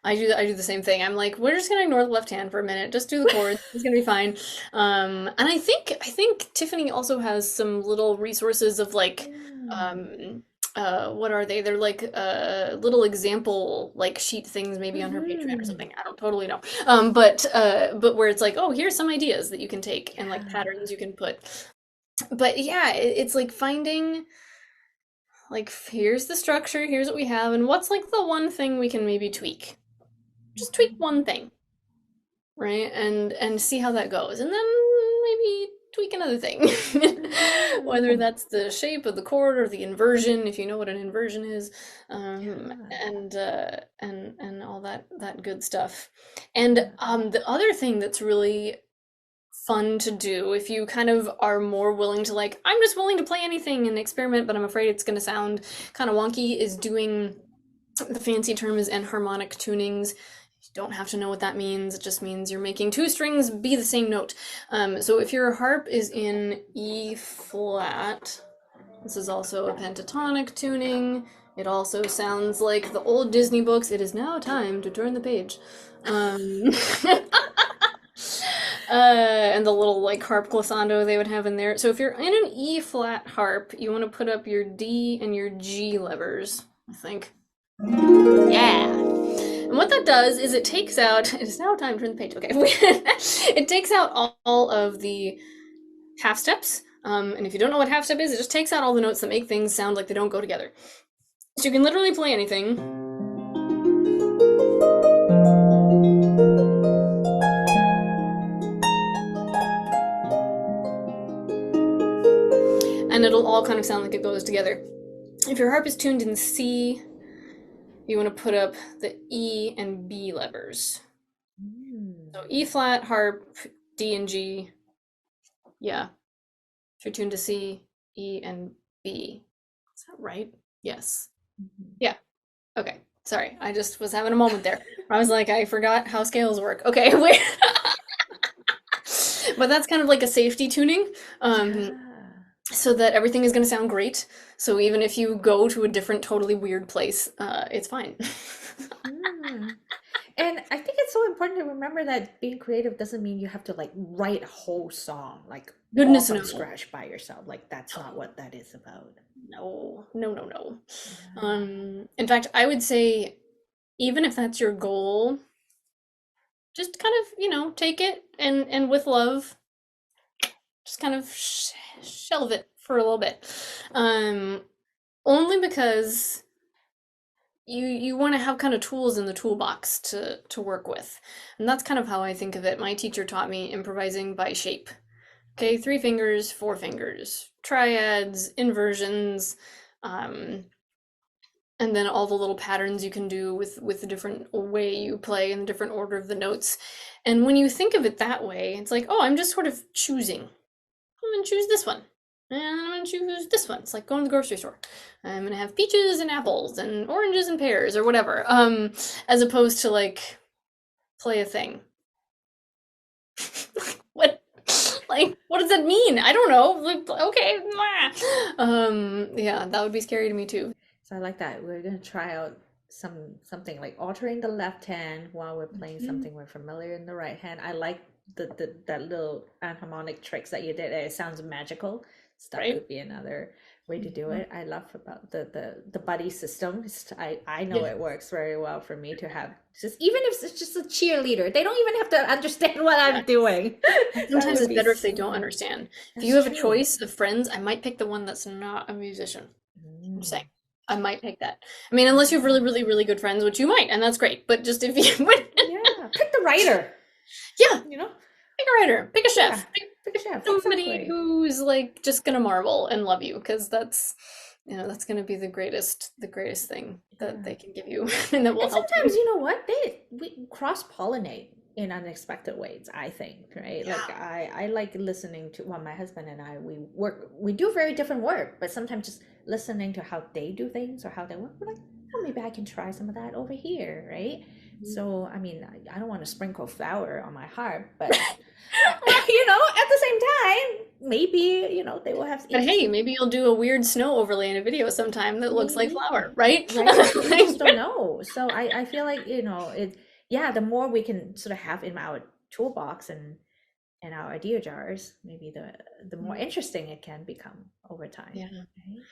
I do the same thing. I'm like, we're just gonna ignore the left hand for a minute. Just do the chords. It's gonna be fine. And I think Tiffany also has some little resources of like, Mm. um, what are they? They're like little example like sheet things maybe on her Patreon or Hmm. something. I don't totally know. But where it's like, oh, here's some ideas that you can take and like Yeah. patterns you can put. But yeah, it's like finding. Like, here's the structure, here's what we have, and what's like the one thing we can maybe tweak? Just tweak Mhm. one thing, right? And see how that goes. And then maybe tweak another thing. Whether Mhm. that's the shape of the chord or the inversion, if you know what an inversion is, Yeah. and all that good stuff. And the other thing that's really fun to do if you kind of are more willing to like I'm just willing to play anything and experiment but I'm afraid it's going to sound kind of wonky is doing the fancy term is enharmonic tunings. You don't have to know what that means. It just means you're making two strings be the same note. So if your harp is in E flat, this is also a pentatonic tuning. It also sounds like the old Disney books. It is now time to turn the page. Um, and the little like harp glissando they would have in there. So if you're in an E flat harp, you want to put up your D and your G levers, I think. Yeah. And what that does is it takes out, it is now time to turn the page. Okay. It takes out all of the half steps. And if you don't know what half step is, it just takes out all the notes that make things sound like they don't go together. So you can literally play anything. And it'll all kind of sound like it goes together. If your harp is tuned in C, you want to put up the E and B levers. So Mm. E flat, harp, D and G. Yeah. If you're tuned to C, E, and B. Is that right? Yes. Mhm. Yeah. Okay. Sorry. I just was having a moment there. I was like, I forgot how scales work. Okay. But that's kind of like a safety tuning. Um, Yeah. so that everything is going to sound great. So even if you go to a different, totally weird place, it's fine. Mhm. And I think it's so important to remember that being creative doesn't mean you have to like write a whole song like all Goodness from no. scratch by yourself. Like that's not what that is about. No, no, no, no. Yeah. In fact, I would say even if that's your goal, just kind of, take it and with love, just kind of shelve it for a little bit. Um, Only because you want to have kind of tools in the toolbox to work with. And that's kind of how I think of it. My teacher taught me improvising by shape. Okay, three fingers, four fingers, triads, inversions, um, and then all the little patterns you can do with the different way you play and the different order of the notes. And when you think of it that way, it's like, oh, I'm just sort of choosing. I'm gonna choose this one. And I'm gonna choose this one. It's like going to the grocery store. I'm gonna have peaches and apples and oranges and pears or whatever. As opposed to like play a thing. What like what does that mean? I don't know. Like, okay. Yeah, that would be scary to me too. So I like that. We're gonna try out something like altering the left hand while we're playing Mhm. something we're familiar in the right hand. I like the that little harmonic tricks that you did. It sounds magical. So that Right? could be another way to do Mhm. it. I love about the buddy system. I know Yeah. it works very well for me to have just even if it's just a cheerleader. They don't even have to understand what Yeah. I'm doing. And That sometimes would it's be better if they so don't fun. understand. If you That's have a true. choice of friends, I might pick the one that's not a musician. I'm just saying. Mm, I might pick that. I mean, unless you have really, yeah. really, really good friends, which you might, and that's great. But just if you Yeah. Pick the writer. Yeah, you know? pick a writer, pick a Yeah, chef, pick a chef, somebody exactly. who's like just gonna marvel and love you, because that's, that's gonna be the greatest thing that Yeah. they can give you and that will And help sometimes, you. you know what? We cross-pollinate in unexpected ways, I think, right? Like Yeah. I like listening to, well, my husband and I, we do very different work, but sometimes just listening to how they do things or how they work, we're like, oh, maybe I can try some of that over here, right? Mhm. So, I mean, I don't want to sprinkle flour on my harp, but you know, at the same time, maybe, you know, they will have But hey, interesting, maybe you'll do a weird snow overlay in a video sometime that looks like flour, maybe, right? right? We just don't know. So I feel like, you know, yeah, the more we can sort of have in our toolbox and our idea jars, maybe the more interesting it can become over time, Yeah. right?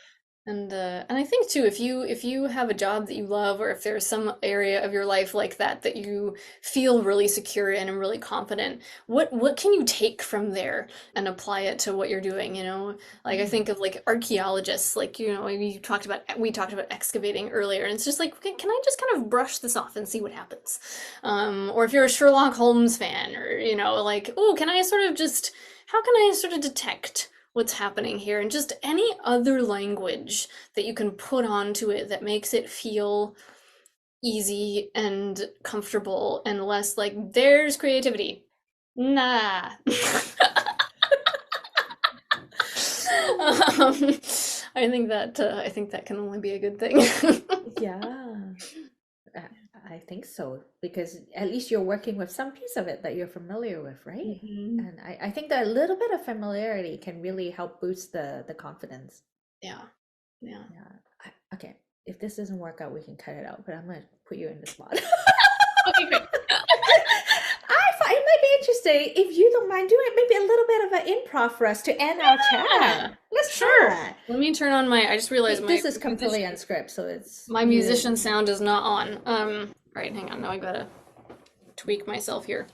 And I think too, if you have a job that you love, or if there's some area of your life like that that you feel really secure in and really confident, what can you take from there and apply it to what you're doing, you know? Like I Mm. think of like archaeologists, like, we talked about excavating earlier, and it's just like, can I just kind of brush this off and see what happens? Or if you're a Sherlock Holmes fan, or like, oh, can I sort of just how can I sort of detect what's happening here, and just any other language that you can put onto it that makes it feel easy and comfortable and less like there's creativity. Nah. um, I think that can only be a good thing. Yeah, I I think so, because at least you're working with some piece of it that you're familiar with, right? Mhm. And I think that a little bit of familiarity can really help boost the confidence. Yeah. Yeah. Yeah. Okay. If this doesn't work out, we can cut it out, but I'm gonna put you in the spot. Okay, great. I thought it might be interesting if you don't mind doing maybe a little bit of an improv for us to end our chat. Yeah. Let's try Sure. that. Let me turn on my I just realized This is completely unscripted, so it's my you. musician sound is not on. Right, hang on. Now I gotta tweak myself here.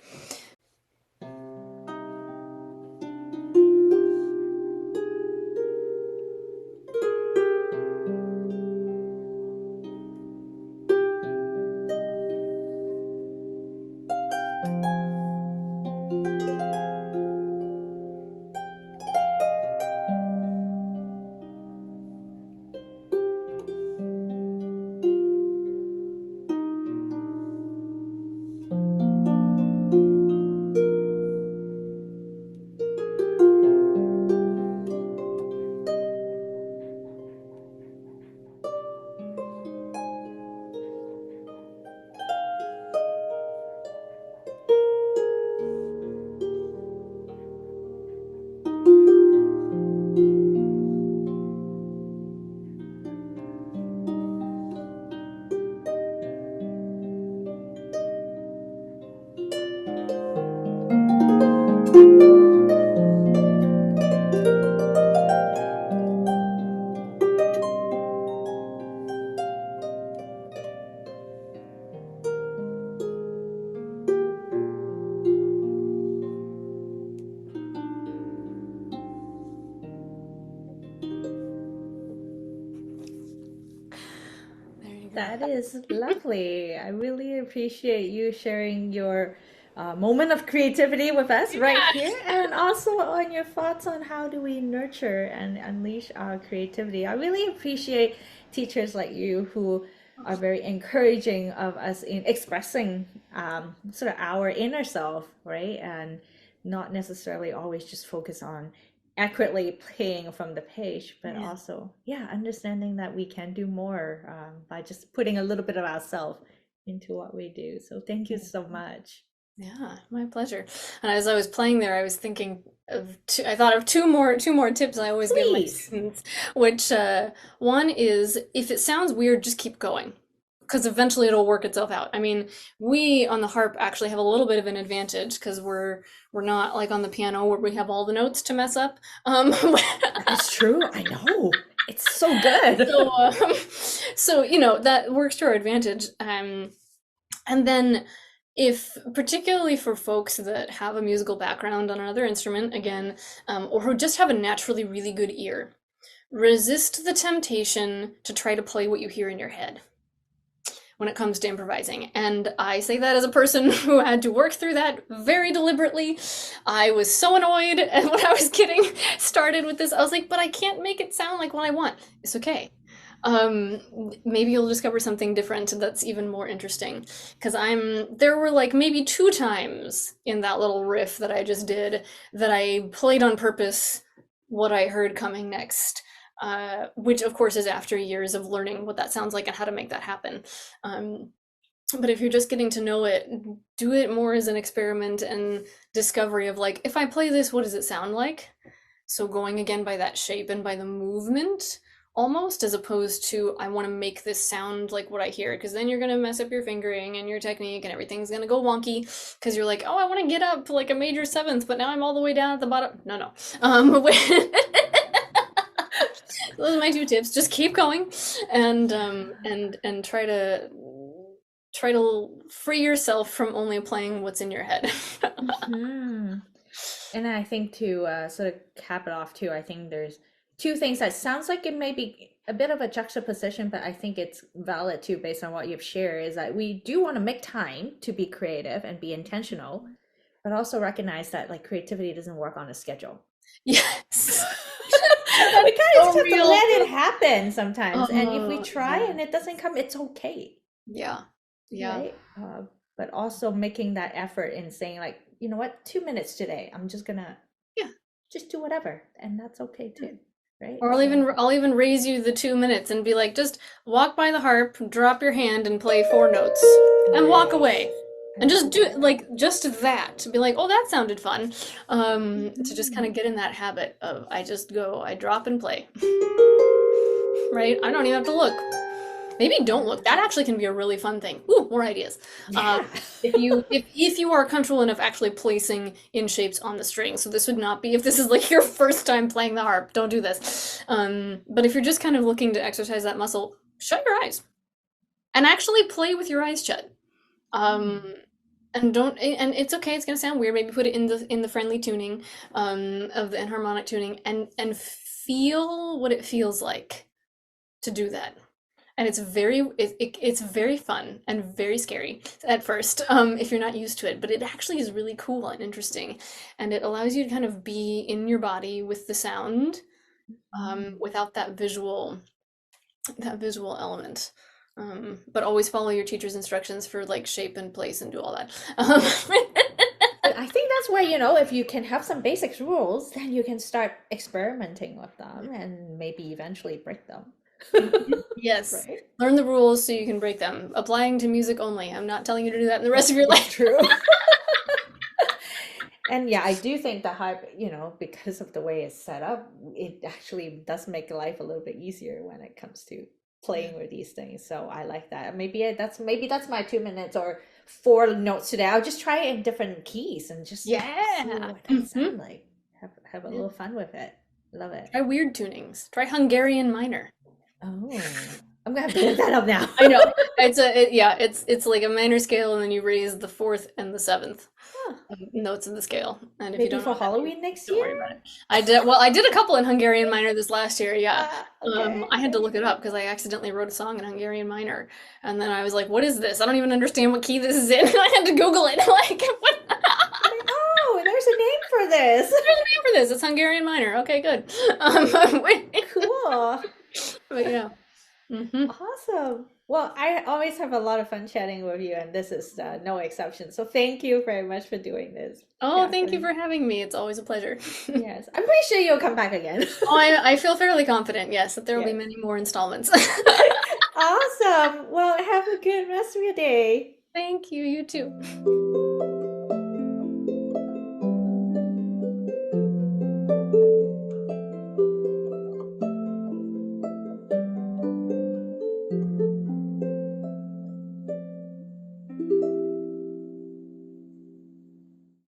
There you go. That is lovely. I really appreciate you sharing your moment of creativity with us right here, and also on your thoughts on how do we nurture and unleash our creativity. I really appreciate teachers like you who are very encouraging of us in expressing sort of our inner self, right? And not necessarily always just focus on accurately playing from the page, but Yeah. also, yeah, understanding that we can do more by just putting a little bit of ourselves into what we do. So thank you so much. Yeah, my pleasure. And as I was playing there, I was thinking of I thought of two more tips I always give my Please. students, which one is if it sounds weird, just keep going. Because eventually it'll work itself out. I mean, we on the harp actually have a little bit of an advantage because we're not like on the piano where we have all the notes to mess up. That is true. I know. It's so good. so so that works to our advantage. And then, if particularly for folks that have a musical background on another instrument, again, or who just have a naturally really good ear, resist the temptation to try to play what you hear in your head. when it comes to improvising. And I say that as a person who had to work through that very deliberately. I was so annoyed, and when I was getting started with this, I was like, but I can't make it sound like what I want. It's okay. Maybe you'll discover something different that's even more interesting. Because there were like maybe 2 times in that little riff that I just did that I played on purpose what I heard coming next. Which of course is after years of learning what that sounds like and how to make that happen. But if you're just getting to know it, do it more as an experiment and discovery of like, if I play this, what does it sound like? So going again by that shape and by the movement almost, as opposed to I want to make this sound like what I hear, because then you're going to mess up your fingering and your technique and everything's going to go wonky because you're like, oh, I want to get up like a major seventh, but now I'm all the way down at the bottom. No. Those are my 2 tips. Just keep going and try to free yourself from only playing what's in your head. And I think to sort of cap it off too, I think there's 2 things that sounds like it may be a bit of a juxtaposition, but I think it's valid too based on what you've shared, is that we do want to make time to be creative and be intentional, but also recognize that like creativity doesn't work on a schedule. Yes. We kind of just have to let it happen sometimes. And if we try and it doesn't come, it's okay. Yeah. Right? But also making that effort and saying like, you know what, 2 minutes today, I'm just gonna just do whatever, and that's okay too. Right? Or I'll even raise you the 2 minutes and be like, just walk by the harp, drop your hand and play 4 notes and walk away. And just do like just that. Be like, oh, that sounded fun. To just kind of get in that habit of I drop and play. Right? I don't even have to look. Maybe don't look. That actually can be a really fun thing. Ooh, more ideas. If you are comfortable enough actually placing in shapes on the string. So this would not be if this is like your first time playing the harp. Don't do this. But if you're just kind of looking to exercise that muscle, shut your eyes and actually play with your eyes shut. And it's okay, it's gonna sound weird. Maybe put it in the friendly tuning of the enharmonic tuning and feel what it feels like to do that. And it's very fun and very scary at first if you're not used to it, but it actually is really cool and interesting, and it allows you to kind of be in your body with the sound without that visual element. But always follow your teacher's instructions for like shape and place and do all that. I think that's where, if you can have some basic rules, then you can start experimenting with them and maybe eventually break them. Yes. Right? Learn the rules so you can break them. Applying to music only. I'm not telling you to do that in the rest of your life. True. And yeah, I do think the harp, because of the way it's set up, it actually does make life a little bit easier when it comes to playing with these things. So I like that. Maybe that's my 2 minutes or 4 notes today. I'll just try it in different keys and just see what that sound like. Have a little fun with it. Love it. Try weird tunings. Try Hungarian minor. Oh, I'm gonna have to look that up now. I know. It's like a minor scale, and then you raise the 4th and the 7th notes in the scale. And if Maybe you don't for Halloween next year, don't worry about it. I did a couple in Hungarian minor this last year. Yeah, okay. I had to look it up because I accidentally wrote a song in Hungarian minor, and then I was like, "What is this? I don't even understand what key this is in." I had to Google it. Like, what? Oh, there's a name for this. There's a name for this. It's Hungarian minor. Okay, good. Cool. But yeah. Awesome. Well, I always have a lot of fun chatting with you, and this is no exception. So thank you very much for doing this. Oh, Kathryn. Thank you for having me. It's always a pleasure. Yes, I'm pretty sure you'll come back again. I feel fairly confident, yes, that there will be many more installments. Awesome. Well, have a good rest of your day. Thank you. You too.